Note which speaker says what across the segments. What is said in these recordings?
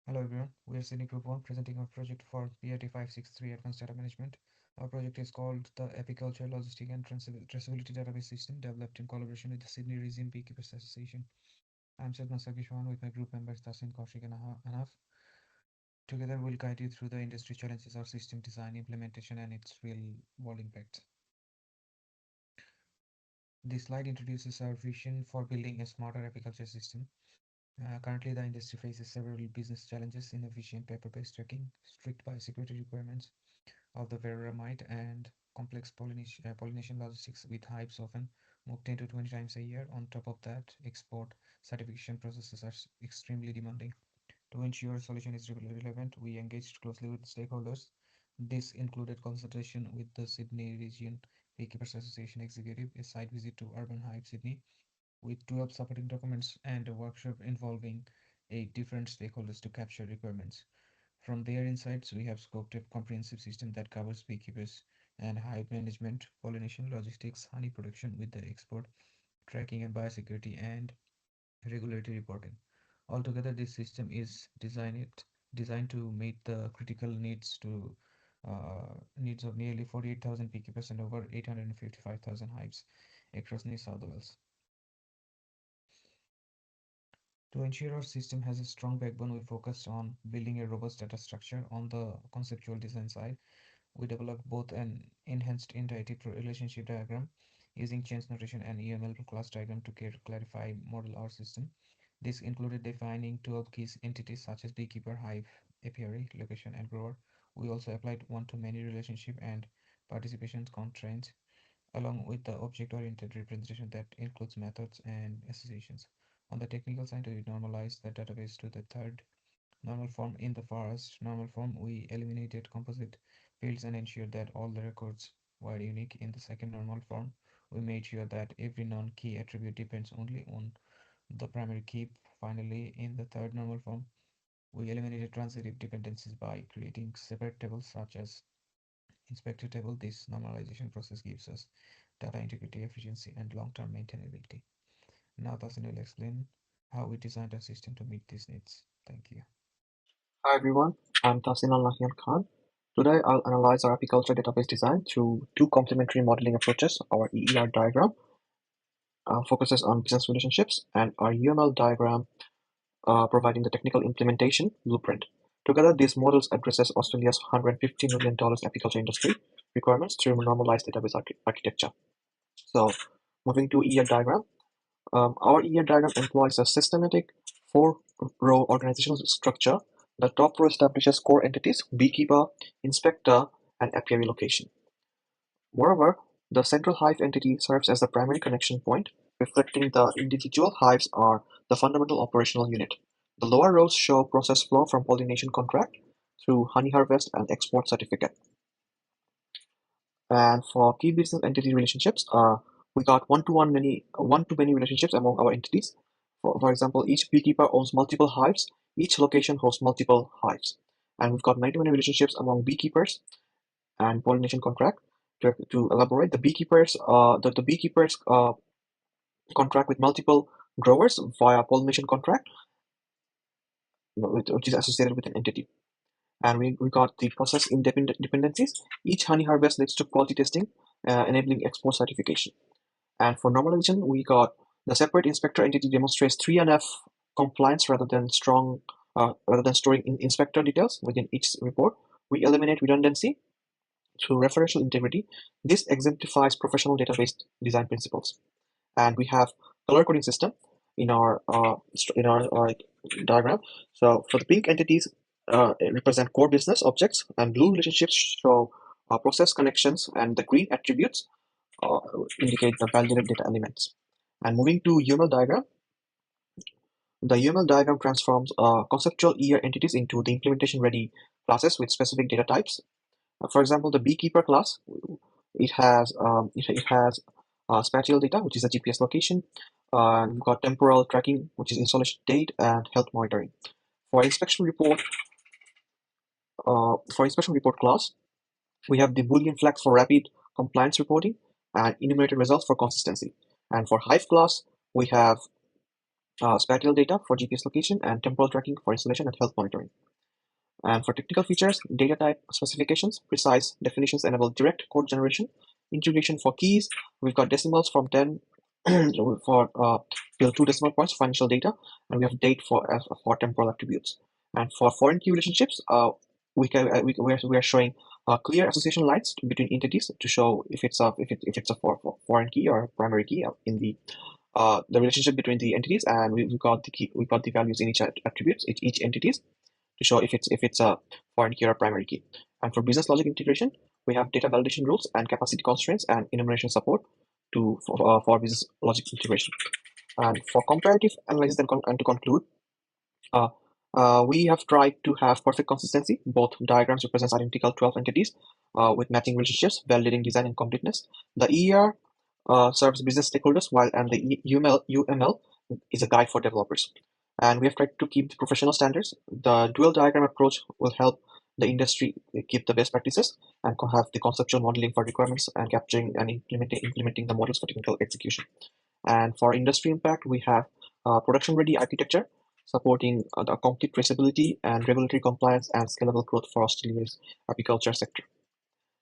Speaker 1: Hello everyone, we are Sydney Group 1 presenting our project for PRT563 Advanced Data Management. Our project is called the Apiculture Logistic and Traceability Database System developed in collaboration with the Sydney Region Beekeepers Association. I'm Sadman Sagishwan with my group members Tasin, Kaushik and Anaf. Together we'll guide you through the industry challenges of system design, implementation and its real world impact. This slide introduces our vision for building a smarter apiculture system. Currently, the industry faces several business challenges: inefficient paper-based tracking, strict biosecurity requirements of the Veramite, and complex pollination logistics with hives often move 10 to 20 times a year. On top of that, export certification processes are extremely demanding. To ensure a solution is relevant, we engaged closely with stakeholders. This included consultation with the Sydney Region Beekeepers Association executive, a site visit to Urban Hive Sydney, with 12 supporting documents and a workshop involving 8 different stakeholders to capture requirements. From their insights, we have scoped a comprehensive system that covers beekeepers and hive management, pollination, logistics, honey production with the export, tracking and biosecurity, and regulatory reporting. Altogether, this system is designed to meet the critical needs of nearly 48,000 beekeepers and over 855,000 hives across New South Wales. To ensure our system has a strong backbone, we focused on building a robust data structure. On the conceptual design side, we developed both an enhanced entity relationship diagram using change notation and UML class diagram to clarify model our system. This included defining 12 key entities such as beekeeper, hive, apiary, location, and grower. We also applied one-to-many relationship and participation constraints along with the object-oriented representation that includes methods and associations. On the technical side, we normalized the database to the third normal form. In the first normal form, we eliminated composite fields and ensured that all the records were unique. In the second normal form, we made sure that every non-key attribute depends only on the primary key. Finally, in the third normal form, we eliminated transitive dependencies by creating separate tables such as inspector table. This normalization process gives us data integrity, efficiency, and long-term maintainability. Now Tasin will explain how we designed our system to meet these needs. Thank you.
Speaker 2: Hi everyone, I'm Tahsin Al Khan. Today I'll analyze our apiculture database design through two complementary modeling approaches. Our EER diagram focuses on business relationships, and our UML diagram providing the technical implementation blueprint. Together, these models addresses Australia's $150 million apiculture industry requirements through normalized database architecture. So, moving to EER diagram, our EER diagram employs a systematic four-row organizational structure. The top row establishes core entities: beekeeper, inspector, and apiary location. Moreover, the central hive entity serves as the primary connection point, reflecting the individual hives are the fundamental operational unit. The lower rows show process flow from pollination contract through honey harvest and export certificate. And for key business entity relationships, we got one-to-many relationships among our entities. For example, each beekeeper owns multiple hives. Each location hosts multiple hives. And we've got many relationships among beekeepers and pollination contract. To elaborate, the beekeepers contract with multiple growers via pollination contract, which is associated with an entity. And we got the process independent dependencies. Each honey harvest leads to quality testing, enabling export certification. And for normalization, we got the separate inspector entity demonstrates 3NF compliance rather than storing inspector details within each report. We eliminate redundancy through referential integrity. This exemplifies professional database design principles. And we have color coding system in our diagram. So for the pink entities represent core business objects, and blue relationships show process connections, and the green attributes uh, indicate the validated data elements. And moving to UML diagram, the UML diagram transforms conceptual ER entities into the implementation-ready classes with specific data types. For example, the beekeeper class, it has spatial data, which is a GPS location. We've got temporal tracking, which is installation date, and health monitoring. For inspection report, class, we have the Boolean flags for rapid compliance reporting and enumerated results for consistency. And for hive class, we have spatial data for GPS location, and temporal tracking for installation and health monitoring. And for technical features, data type specifications, precise definitions enable direct code generation, integration for keys. We've got decimals from 10 for till 2 decimal points for financial data, and we have date for temporal attributes. And for foreign key relationships, we are showing clear association lines between entities to show if it's a foreign key or primary key in the relationship between the entities, and we got the values in each attributes, each entities to show if it's a foreign key or a primary key. And for business logic integration, we have data validation rules and capacity constraints and enumeration support for business logic integration. And for comparative analysis and to conclude, uh, we have tried to have perfect consistency. Both diagrams represent identical 12 entities with matching relationships, validating design and completeness. The ER serves business stakeholders, while and the UML is a guide for developers. And we have tried to keep the professional standards. The dual diagram approach will help the industry keep the best practices and have the conceptual modeling for requirements and capturing and implementing the models for technical execution. And for industry impact, we have production-ready architecture supporting the complete traceability and regulatory compliance and scalable growth for Australia's agriculture sector.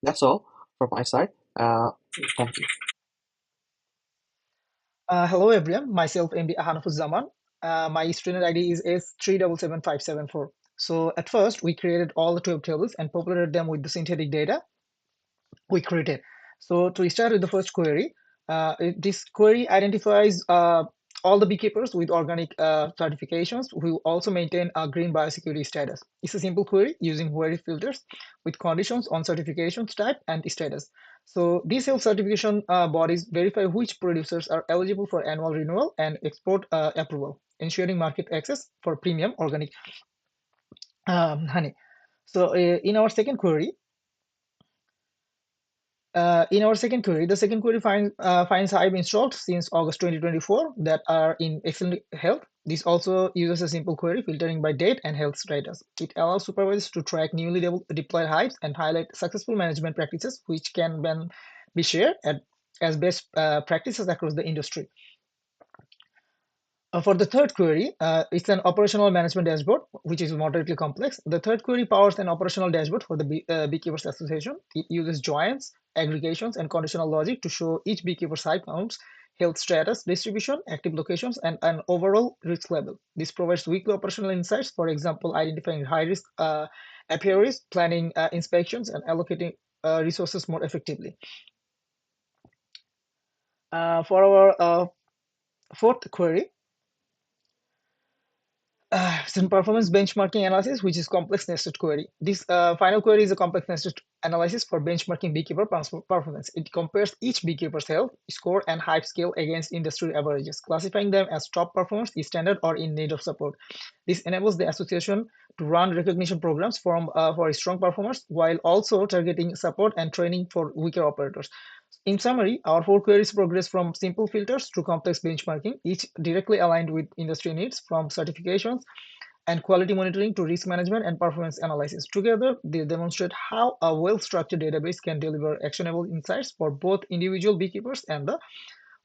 Speaker 2: That's all from my side. Thank you.
Speaker 3: Hello everyone, myself MB Ahanafuzzaman. My student ID is S377574. So at first we created all the 12 tables and populated them with the synthetic data we created. So to start with the first query, this query identifies all the beekeepers with organic certifications who also maintain a green biosecurity status. It's a simple query using query filters with conditions on certifications type and status. So these health certification bodies verify which producers are eligible for annual renewal and export approval, ensuring market access for premium organic honey. So in our second query, the second query finds hive installed since August 2024 that are in excellent health. This also uses a simple query filtering by date and health status. It allows supervisors to track newly deployed hives and highlight successful management practices, which can then be shared as best practices across the industry. For the third query, it's an operational management dashboard, which is moderately complex. The third query powers an operational dashboard for the Beekeepers Association. It uses joins, aggregations, and conditional logic to show each beekeeper's hive counts, health status, distribution, active locations, and an overall risk level. This provides weekly operational insights, for example, identifying high-risk apiaries, planning inspections, and allocating resources more effectively. For our fourth query, some performance benchmarking analysis, which is complex nested query. This final query is a complex nested analysis for benchmarking beekeeper performance. It compares each beekeeper's health score and hive scale against industry averages, classifying them as top performers, standard, or in need of support. This enables the association to run recognition programs for strong performers while also targeting support and training for weaker operators. In summary, our four queries progress from simple filters to complex benchmarking, each directly aligned with industry needs, from certifications and quality monitoring to risk management and performance analysis. Together, they demonstrate how a well-structured database can deliver actionable insights for both individual beekeepers and the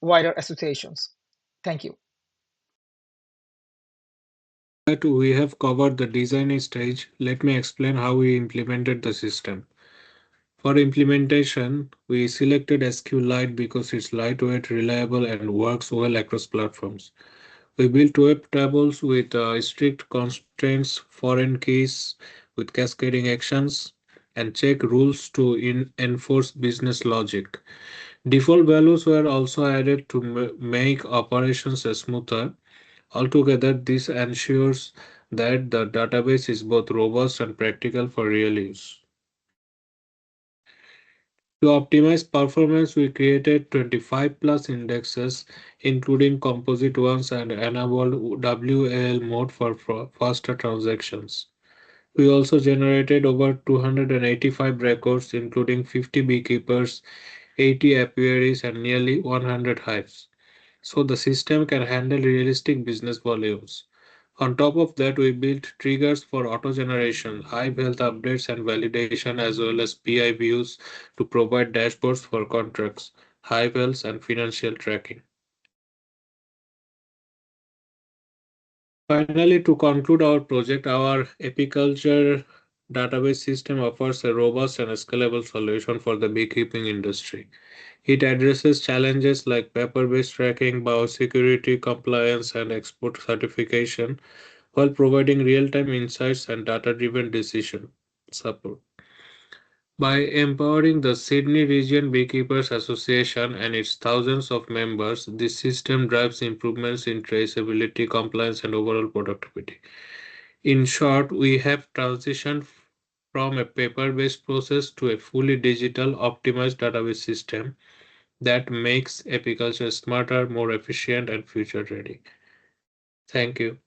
Speaker 3: wider associations. Thank you.
Speaker 4: That we have covered the design stage, let me explain how we implemented the system. For implementation, we selected SQLite because it's lightweight, reliable, and works well across platforms. We built web tables with strict constraints, foreign keys with cascading actions, and check rules to enforce business logic. Default values were also added to make operations smoother. Altogether, this ensures that the database is both robust and practical for real use. To optimize performance, we created 25 plus indexes, including composite ones, and enabled WAL mode for faster transactions. We also generated over 285 records, including 50 beekeepers, 80 apiaries, and nearly 100 hives, so the system can handle realistic business volumes. On top of that, we built triggers for auto generation, hive health updates, and validation, as well as PI views to provide dashboards for contracts, hive health, and financial tracking. Finally, to conclude our project, our apiculture database system offers a robust and scalable solution for the beekeeping industry. It addresses challenges like paper-based tracking, biosecurity compliance, and export certification while providing real-time insights and data-driven decision support. By empowering the Sydney Region Beekeepers Association and its thousands of members, this system drives improvements in traceability, compliance, and overall productivity. In short, we have transitioned from a paper-based process to a fully digital, optimized database system that makes apiculture smarter, more efficient, and future ready. Thank you.